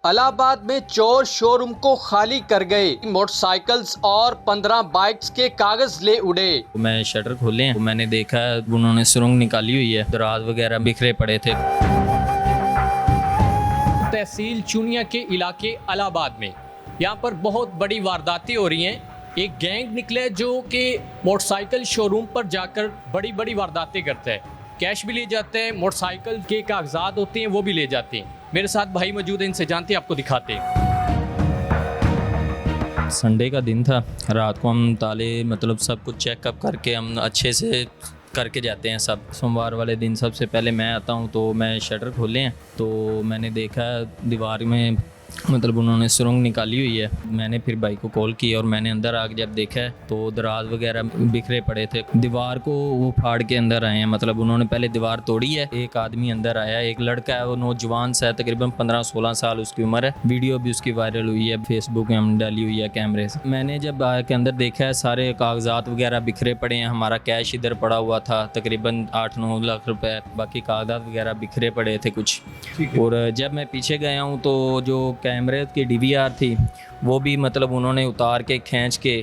इलाहाबाद में चोर शोरूम को खाली कर गए। मोटरसाइकिल्स और 15 बाइक्स के कागज ले उड़े। मैं शटर खोले हैं, मैंने देखा उन्होंने सुरंग निकाली हुई है, दराज वगैरह बिखरे पड़े थे। तहसील चुनिया के इलाके इलाहाबाद में यहाँ पर बहुत बड़ी वारदातें हो रही हैं। एक गैंग निकले जो कि मोटरसाइकिल शोरूम पर जाकर बड़ी बड़ी वारदातें करता है। कैश भी ले जाते हैं, मोटरसाइकिल के कागजात होते हैं वो भी ले जाते हैं। मेरे साथ भाई मौजूद हैं, इनसे जानते हैं, आपको दिखाते हैं। संडे का दिन था, रात को हम ताले मतलब सब कुछ चेकअप करके हम अच्छे से करके जाते हैं सब। सोमवार वाले दिन सबसे पहले मैं आता हूँ, तो मैं शटर खोले हैं तो मैंने देखा दीवार में मतलब उन्होंने सुरंग निकाली हुई है। मैंने फिर भाई को कॉल की और मैंने अंदर आके जब देखा है तो दराज वगैरह बिखरे पड़े थे। दीवार को वो फाड़ के अंदर आए हैं, मतलब उन्होंने पहले दीवार तोड़ी है। एक आदमी अंदर आया, एक लड़का है, वो नौजवान सा है, तकरीबन 15-16 साल उसकी उम्र है। वीडियो भी उसकी वायरल हुई है, फेसबुक में हम डाली हुई है कैमरे से। मैंने जब आके अंदर देखा है सारे कागजात वगैरह बिखरे पड़े हैं। हमारा कैश इधर पड़ा हुआ था तकरीबन 8-9 लाख रुपए, बाकी कागजात वगैरह बिखरे पड़े थे कुछ। और जब मैं पीछे गया हूँ तो जो कैमरे की DVR थी वो भी मतलब उन्होंने उतार के खींच के,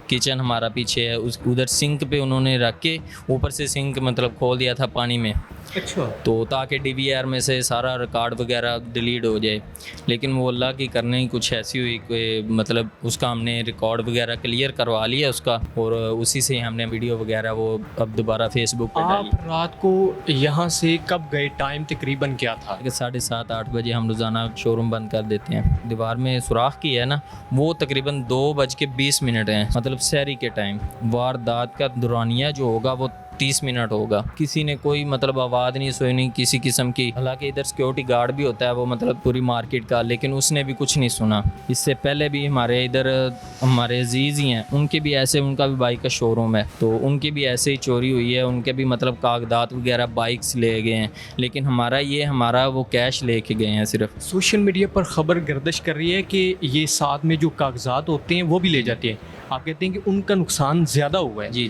किचन हमारा पीछे है उस उधर सिंक पे उन्होंने रख के ऊपर से सिंक मतलब खोल दिया था पानी में। अच्छा। तो ताकि DVR में से सारा रिकॉर्ड वगैरह डिलीट हो जाए, लेकिन वो अल्लाह की करने ही कुछ ऐसी हुई कि मतलब उसका हमने रिकॉर्ड वगैरह क्लियर करवा लिया उसका, और उसी से हमने वीडियो वगैरह वो अब दोबारा फेसबुक पे डाली। आप रात को यहाँ से कब गए? टाइम तकरीबन क्या था? 7:30-8 बजे हम रोज़ाना शोरूम बंद कर देते हैं। दीवार में सुराख की है ना, वो तकरीबन 2:20 है, मतलब सहरी के टाइम। वारदात का दौरानिया जो होगा वो 30 मिनट होगा। किसी ने कोई मतलब आवाज़ नहीं सुनी किसी किस्म की। हालांकि इधर सिक्योरिटी गार्ड भी होता है वो मतलब पूरी मार्केट का, लेकिन उसने भी कुछ नहीं सुना। इससे पहले भी हमारे इधर हमारे अजीज़ ही हैं, उनके भी ऐसे, उनका भी बाइक का शोरूम है तो उनकी भी ऐसे ही चोरी हुई है। उनके भी मतलब कागजात वगैरह बाइक्स ले गए हैं, लेकिन हमारा वो कैश लेके गए हैं सिर्फ। सोशल मीडिया पर खबर गर्दिश कर रही है कि ये साथ में जो कागजात होते हैं वो भी ले जाते हैं। आप कहते हैं कि उनका नुकसान ज़्यादा हुआ है। जी।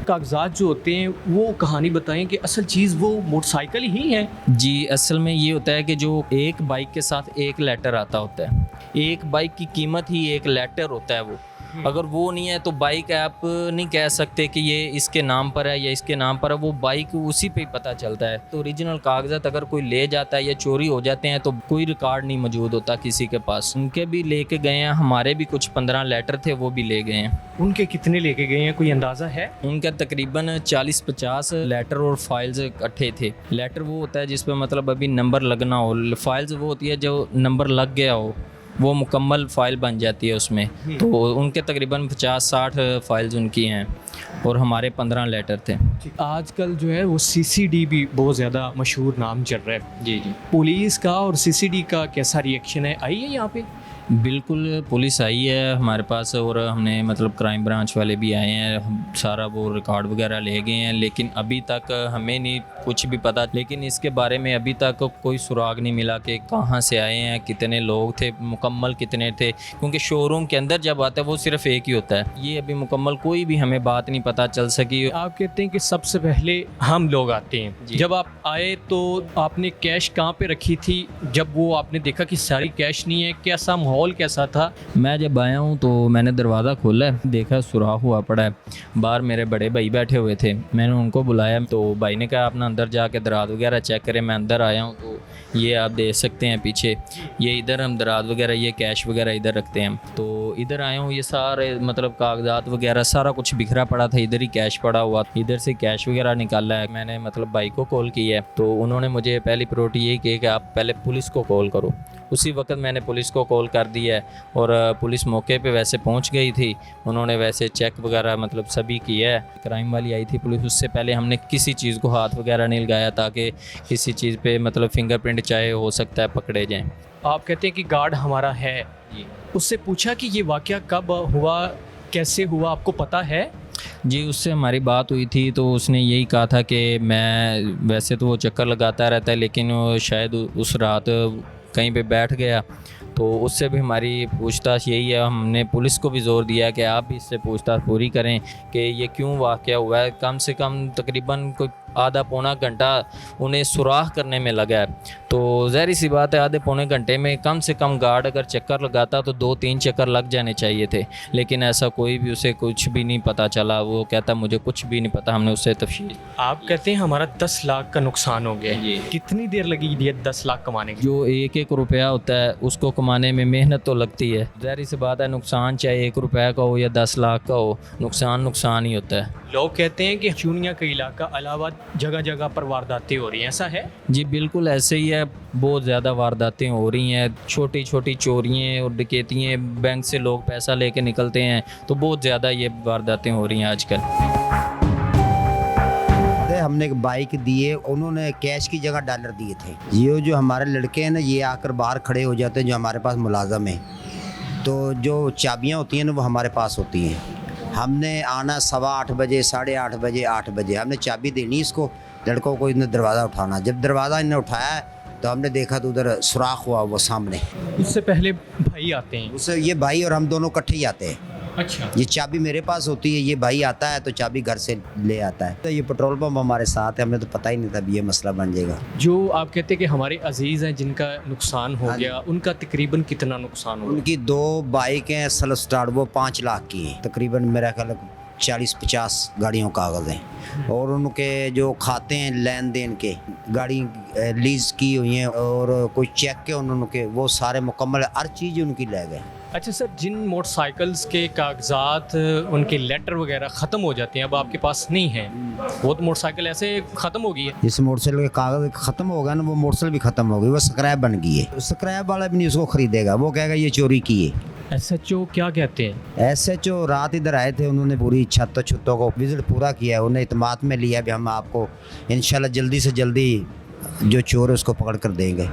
कागजात जो होते हैं वो कहानी बताएं कि असल चीज़ वो मोटरसाइकिल ही है। जी, असल में ये होता है कि जो एक बाइक के साथ एक लेटर आता होता है, एक बाइक की कीमत ही एक लेटर होता है। वो अगर वो नहीं है तो बाइक आप नहीं कह सकते कि ये इसके नाम पर है या इसके नाम पर है। वो बाइक उसी पे ही पता चलता है। तो ओरिजिनल कागजात अगर कोई ले जाता है या चोरी हो जाते हैं तो कोई रिकॉर्ड नहीं मौजूद होता किसी के पास। उनके भी लेके गए हैं, हमारे भी कुछ 15 लेटर थे वो भी ले गए हैं। उनके कितने लेके गए हैं, कोई अंदाज़ा है? उनका तकरीबन 40-50 लेटर और फाइल्स इकट्ठे थे। लेटर वो होता है जिसपे मतलब अभी नंबर लगना हो, फाइल्स वो होती है जो नंबर लग गया हो, वो मुकम्मल फ़ाइल बन जाती है उसमें। तो उनके तकरीबन 50-60 फाइल्स उनकी हैं और हमारे 15 लेटर थे। आजकल जो है वो CCD भी बहुत ज़्यादा मशहूर नाम चल रहा है। जी। पुलिस का और CCD का कैसा रिएक्शन है? आई है यहाँ पे? बिल्कुल, पुलिस आई है हमारे पास और हमने मतलब क्राइम ब्रांच वाले भी आए हैं, सारा वो रिकॉर्ड वगैरह ले गए हैं, लेकिन अभी तक हमें नहीं कुछ भी पता। लेकिन इसके बारे में अभी तक कोई सुराग नहीं मिला कि कहाँ से आए हैं, कितने लोग थे, मुकम्मल कितने थे, क्योंकि शोरूम के अंदर जब आता है वो सिर्फ एक ही होता है। ये अभी मुकम्मल कोई भी हमें बात नहीं पता चल सकी। आप कहते हैं कि सबसे पहले हम लोग आते हैं। जब आप आए तो आपने कैश कहाँ पे रखी थी? जब वो आपने देखा कि सारी कैश नहीं है, कैसा माहौल कैसा था? मैं जब आया हूँ तो मैंने दरवाज़ा खोला है, देखा सुराख हुआ पड़ा है। बाहर मेरे बड़े भाई बैठे हुए थे, मैंने उनको बुलाया तो भाई ने कहा अपना अंदर जाके दराज वगैरह चेक करें। मैं अंदर आया हूँ तो ये आप देख सकते हैं पीछे, ये इधर हम दराज वगैरह, ये कैश वगैरह इधर रखते हैं। तो इधर आया हूँ, ये सारे मतलब कागजात वगैरह सारा कुछ बिखरा पड़ा था, इधर ही कैश पड़ा हुआ, इधर से कैश वगैरह निकाला है। मैंने मतलब भाई को कॉल की है तो उन्होंने मुझे पहली प्रायोरिटी यही की कि आप पहले पुलिस को कॉल करो। उसी वक्त मैंने पुलिस को कॉल कर दिया है और पुलिस मौके पे वैसे पहुंच गई थी। उन्होंने वैसे चेक वगैरह मतलब सभी किया है। क्राइम वाली आई थी पुलिस, उससे पहले हमने किसी चीज़ को हाथ वगैरह नहीं लगाया ताकि किसी चीज़ पे मतलब फिंगरप्रिंट चाहे हो सकता है पकड़े जाएं। आप कहते हैं कि गार्ड हमारा है, उससे पूछा कि ये वाक़या कब हुआ, कैसे हुआ, आपको पता है? जी, उससे हमारी बात हुई थी तो उसने यही कहा था कि मैं वैसे तो वो चक्कर लगाता रहता है, लेकिन वो शायद उस रात कहीं पे बैठ गया। तो उससे भी हमारी पूछताछ यही है। हमने पुलिस को भी ज़ोर दिया कि आप भी इससे पूछताछ पूरी करें कि ये क्यों वाक़या हुआ है। कम से कम तकरीबन कोई आधा पौना घंटा उन्हें सुराख करने में लगा है। तो ज़ाहिर सी बात है आधे पौने घंटे में कम से कम गार्ड अगर चक्कर लगाता तो 2-3 चक्कर लग जाने चाहिए थे, लेकिन ऐसा कोई भी उसे कुछ भी नहीं पता चला। वो कहता मुझे कुछ भी नहीं पता। हमने उससे तफसील, आप कहते हैं हमारा 10 लाख का नुकसान हो गया है, कितनी देर लगी ये 10 लाख कमाने की? जो एक एक रुपया होता है उसको कमाने में मेहनत तो लगती है। ज़ाहिर सी बात है नुकसान चाहे 1 रुपये का हो या 10 लाख का हो, नुकसान ही होता है। लोग कहते हैं कि चुनिया का इलाका इलाहाबाद जगह जगह पर वारदातें हो रही हैं, ऐसा है? जी बिल्कुल ऐसे ही है, बहुत ज़्यादा वारदातें हो रही हैं, छोटी छोटी चोरियाँ और डकैतियाँ, बैंक से लोग पैसा लेके निकलते हैं, तो बहुत ज़्यादा ये वारदातें हो रही हैं आजकल। हमने एक बाइक दिए, उन्होंने कैश की जगह डॉलर दिए थे। ये जो हमारे लड़के हैं ना, ये आकर बाहर खड़े हो जाते हैं जो हमारे पास मुलाजम है, तो जो चाबियाँ होती हैं ना वो हमारे पास होती हैं। हमने आना 7:15 बजे, 8:30 बजे, 8 बजे हमने चाबी देनी इसको, लड़कों को इन्हें दरवाज़ा उठाना। जब दरवाज़ा इन्हें उठाया तो हमने देखा तो उधर सुराख हुआ वो सामने। उससे पहले भाई आते हैं? उससे ये भाई और हम दोनों इकट्ठे ही आते हैं। अच्छा। ये चाबी मेरे पास होती है, ये भाई आता है तो चाबी घर से ले आता है। तो ये पेट्रोल पंप हमारे साथ है, हमें तो पता ही नहीं था ये मसला बन जाएगा। जो आप कहते हैं कि हमारे अजीज़ हैं जिनका नुकसान हो गया, उनका तकरीबन कितना नुकसान हो? उनकी 2 बाइक हैं सेल्फ स्टार्ट, वो 5 लाख की हैं। तकरीबन मेरा ख्याल 40-50 गाड़ियों कागज़ हैं, और उनके जो खाते हैं लेन देन के, गाड़ी लीज की हुई हैं और कोई चेक के उनके, वो सारे मुकम्मल हर चीज़ उनकी ले गए। अच्छा सर, जिन मोटरसाइकिल्स के कागजात उनके लेटर वगैरह ख़त्म हो जाते हैं, अब आपके पास नहीं है, वो तो मोटरसाइकिल ऐसे ख़त्म हो गई है? जिस मोटरसाइकिल के कागज़ ख़त्म हो गया ना, वो मोटरसाइकिल भी ख़त्म हो गई, वो स्क्रैप बन गई है। स्क्रैप वाला भी नहीं उसको ख़रीदेगा, वो कहेगा ये चोरी की है। SHO क्या कहते हैं? SHO रात इधर आए थे, उन्होंने पूरी छतों को विजिट पूरा किया, उन्हें इत्मीनान में लिया भी हम आपको इंशाल्लाह जल्दी से जल्दी जो चोर है उसको पकड़ कर देंगे।